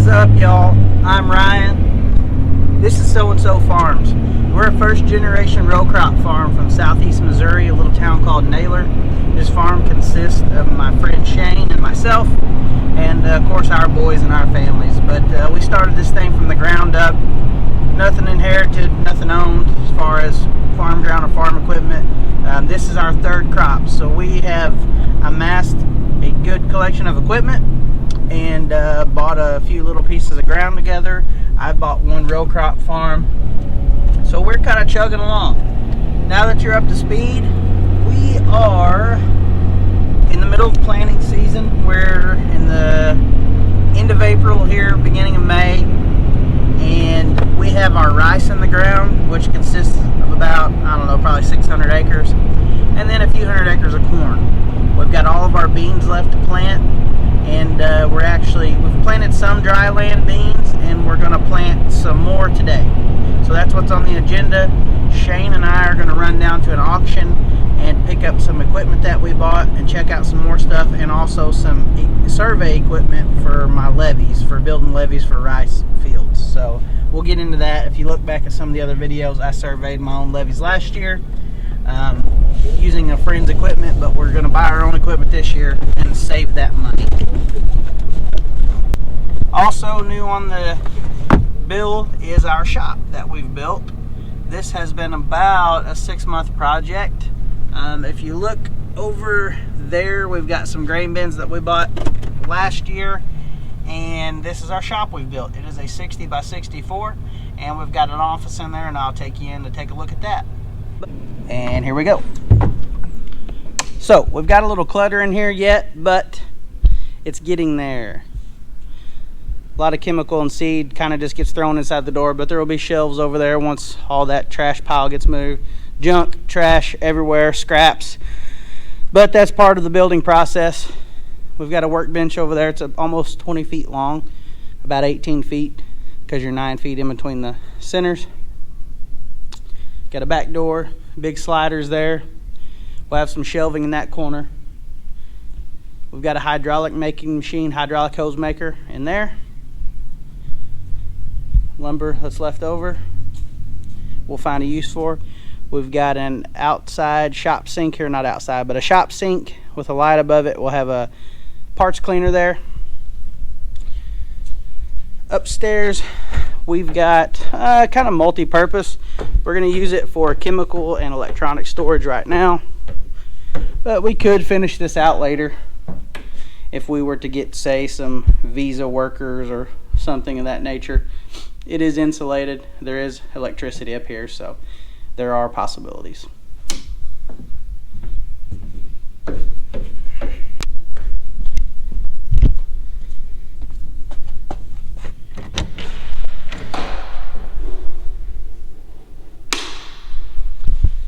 is up, y'all? I'm Ryan. This is So and So Farms. We're a first generation row crop farm from southeast Missouri, a little town called Naylor. This farm consists of my friend Shane and myself, and of course our boys and our families. But we started this thing from the ground up. Nothing inherited, nothing owned as far as farm ground or farm equipment. This is our third crop, so we have amassed a good collection of equipment and bought a few little pieces of ground together. I bought one row crop farm, so we're kind of chugging along. Now that you're up to speed, we are in the middle of planting season. We're in the end of April here, beginning of May, and we have our rice in the ground, which consists of about, I don't know, probably 600 acres, and then a few hundred acres of corn. We've got all of our beans left to plant, and we've planted some dry land beans, and we're going to plant some more today. So that's what's on the agenda. Shane and I are going to run down to an auction and pick up some equipment that we bought and check out some more stuff, and also some survey equipment for my levees, for building levees for rice fields. So we'll get into that. If you look back at some of the other videos, I surveyed my own levees last year using a friend's equipment, but we're going to buy our own equipment this year and save that money. Also new on the bill is our shop that we've built. This has been about a 6-month project. If you look over there, we've got some grain bins that we bought last year, and this is our shop we've built. It is a 60 by 64, and we've got an office in there, and I'll take you in to take a look at that. And here we go. So we've got a little clutter in here yet, but it's getting there. A lot of chemical and seed kind of just gets thrown inside the door, but there will be shelves over there once all that trash pile gets moved. Junk, trash everywhere, scraps. But that's part of the building process. We've got a workbench over there. It's almost 20 feet long, about 18 feet, because you're 9 feet in between the centers. Got a back door, big sliders there. We'll have some shelving in that corner. We've got a hydraulic making machine, hydraulic hose maker in there. Lumber that's left over, we'll find a use for. We've got an outside shop sink here, not outside, but a shop sink with a light above it. We'll have a parts cleaner there. Upstairs, we've got kind of multi-purpose. We're going to use it for chemical and electronic storage right now, but we could finish this out later if we were to get, say, some visa workers or something of that nature. It is insulated. There is electricity up here, so there are possibilities.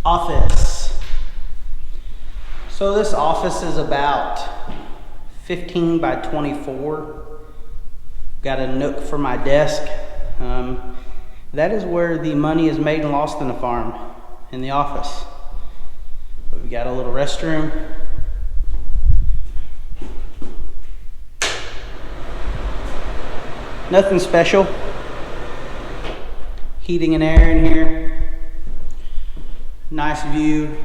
Office. So this office is about 15 by 24. Got a nook for my desk. That is where the money is made and lost in the farm, in the office. We've got a little restroom. Nothing special. Heating and air in here. Nice view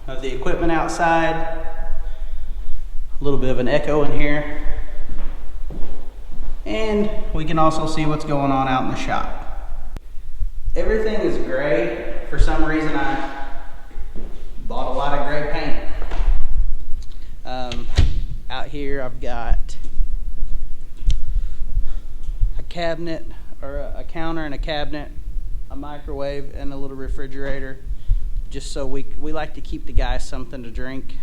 of the equipment outside. A little bit of an echo in here. And we can also see what's going on out in the shop. Everything is gray. For some reason I bought a lot of gray paint. Out here I've got a cabinet, or a counter and a cabinet, a microwave and a little refrigerator, just so we like to keep the guys something to drink.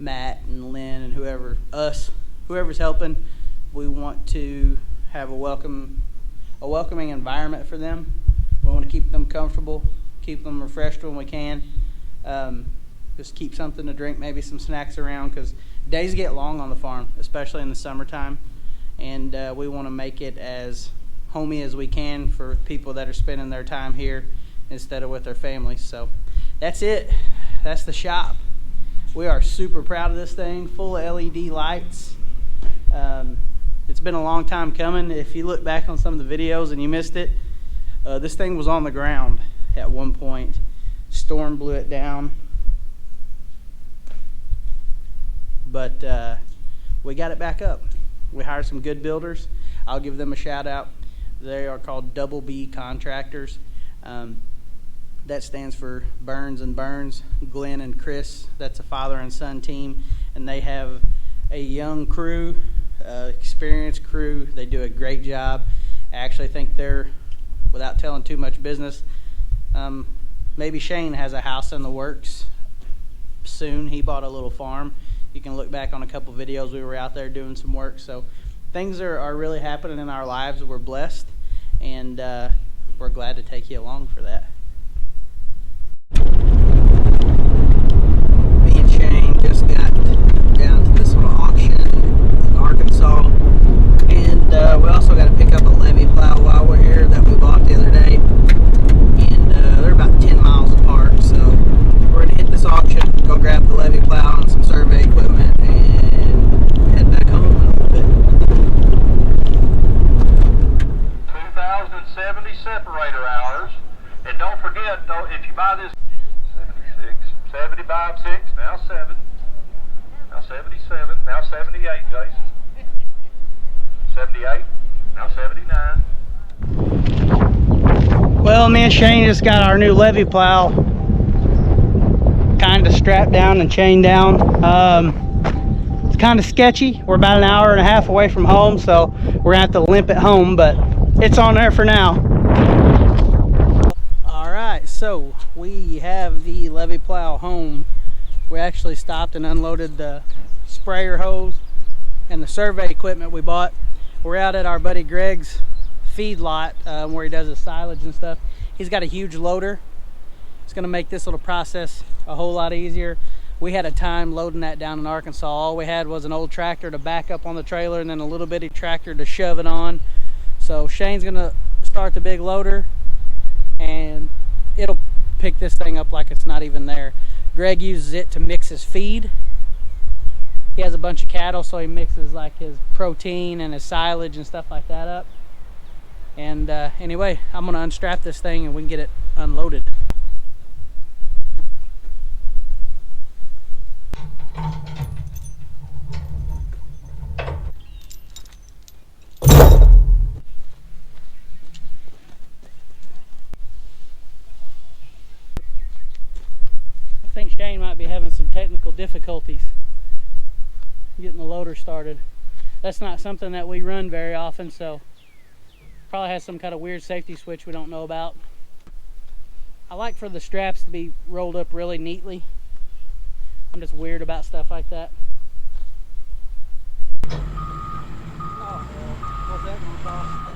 Matt and Lynn and whoever's helping, we want to have a welcoming environment for them. We want to keep them comfortable, keep them refreshed when we can. Just keep something to drink, maybe some snacks around, because days get long on the farm, especially in the summertime, and we want to make it as homey as we can for people that are spending their time here instead of with their families. So that's it. That's the shop. We are super proud of this thing, full of LED lights. It's been a long time coming. If you look back on some of the videos and you missed it, this thing was on the ground at one point. Storm blew it down. But we got it back up. We hired some good builders. I'll give them a shout out. They are called Double B Contractors. That stands for Burns and Burns, Glenn and Chris. That's a father and son team, and they have a young crew, experienced crew. They do a great job. I actually think they're, without telling too much business, maybe Shane has a house in the works soon. He bought a little farm. You can look back on a couple videos. We were out there doing some work. So things are really happening in our lives. We're blessed, and we're glad to take you along for that. Me and Shane just got down to this little auction in Arkansas, and we also got to pick up a levee plow while we're here that we bought the other day, and they're about 10 miles apart. So we're going to hit this auction, go grab the levee plow and some survey equipment, and head back home in a little bit. 2,070 separator hours. And don't forget, though, if you buy this 76, 70 by 6, now 7, now 77, now 78, Jason. 78, now 79. Well, me and Shane just got our new levee plow kind of strapped down and chained down. It's kind of sketchy. We're about an hour and a half away from home, so we're gonna have to limp it home, but it's on there for now. Alright, so we have the levee plow home. We actually stopped and unloaded the sprayer hose and the survey equipment we bought. We're out at our buddy Greg's feed lot where he does his silage and stuff. He's got a huge loader. It's going to make this little process a whole lot easier. We had a time loading that down in Arkansas. All we had was an old tractor to back up on the trailer and then a little bitty tractor to shove it on. So Shane's going to start the big loader and it'll pick this thing up like it's not even there. Greg uses it to mix his feed. He has a bunch of cattle, so he mixes like his protein and his silage and stuff like that up. And anyway, I'm gonna unstrap this thing and we can get it unloaded. I think Shane might be having some technical difficulties getting the loader started. That's not something that we run very often, so probably has some kind of weird safety switch we don't know about. I like for the straps to be rolled up really neatly. I'm just weird about stuff like that. Oh, well, what's that gonna cost?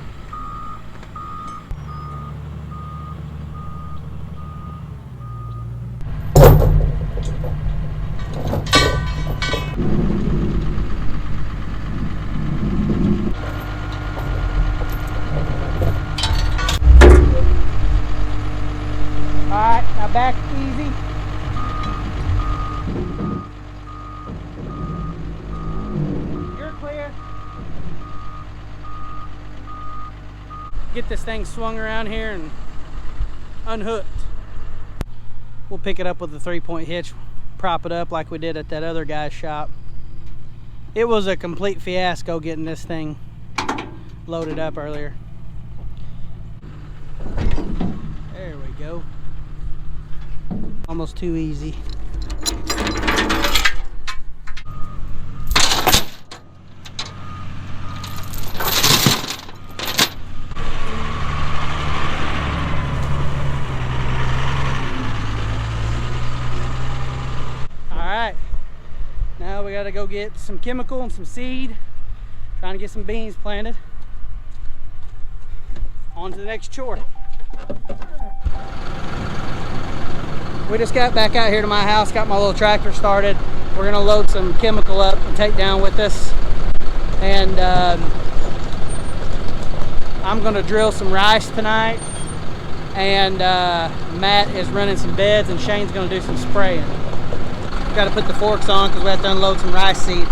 Alright, now back easy. You're clear. Get this thing swung around here and unhooked. We'll pick it up with a 3-point hitch, prop it up like we did at that other guy's shop. It was a complete fiasco getting this thing loaded up earlier. There we go. Almost too easy. Alright, now we gotta go get some chemical and some seed, trying to get some beans planted. On to the next chore. We just got back out here to my house, got my little tractor started. We're gonna load some chemical up and take down with us. And I'm gonna drill some rice tonight. And Matt is running some beds and Shane's gonna do some spraying. Got to put the forks on because we have to unload some rice seed.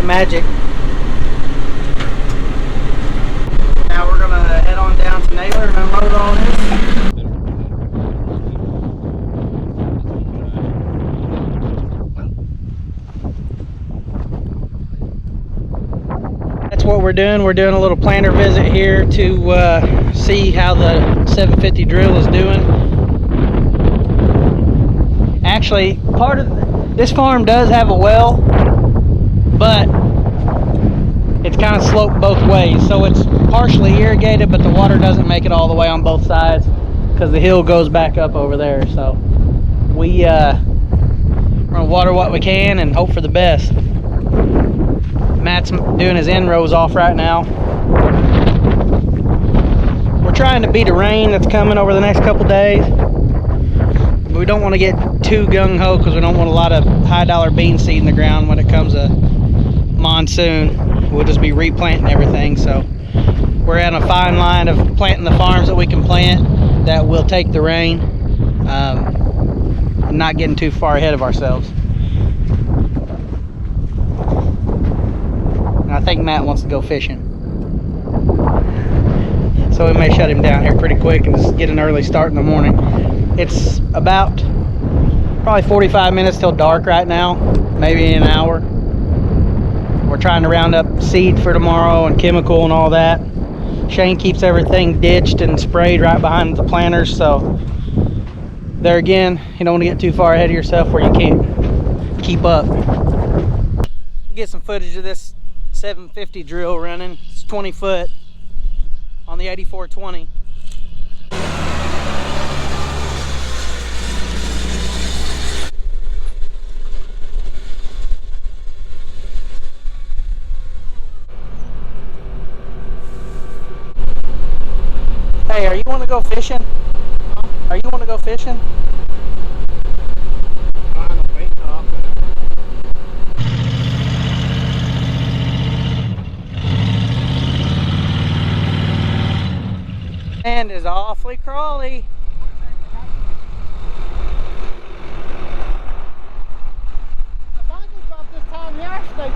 magic. Now we're gonna head on down to Naylor and unload all this. That's what we're doing. We're doing a little planter visit here to see how the 750 drill is doing. Actually, part of this farm does have a well, but it's kind of sloped both ways, so it's partially irrigated, but the water doesn't make it all the way on both sides because the hill goes back up over there. So we're gonna water what we can and hope for the best. Matt's doing his end rows off right now. We're trying to beat the rain that's coming over the next couple days. We don't want to get too gung-ho because we don't want a lot of high-dollar bean seed in the ground when it comes to monsoon. We'll just be replanting everything. So we're on a fine line of planting the farms that we can plant that will take the rain, and not getting too far ahead of ourselves. And I think Matt wants to go fishing, so we may shut him down here pretty quick and just get an early start in the morning. It's about probably 45 minutes till dark right now, maybe an hour. We're trying to round up seed for tomorrow and chemical and all that. Shane keeps everything ditched and sprayed right behind the planters, so there again, you don't want to get too far ahead of yourself where you can't keep up. Get some footage of this 750 drill running. It's 20 foot on the 8420. Hey, are you want to go fishing? Huh? Are you want to go fishing? And is awfully crawly. I found this about this time yesterday,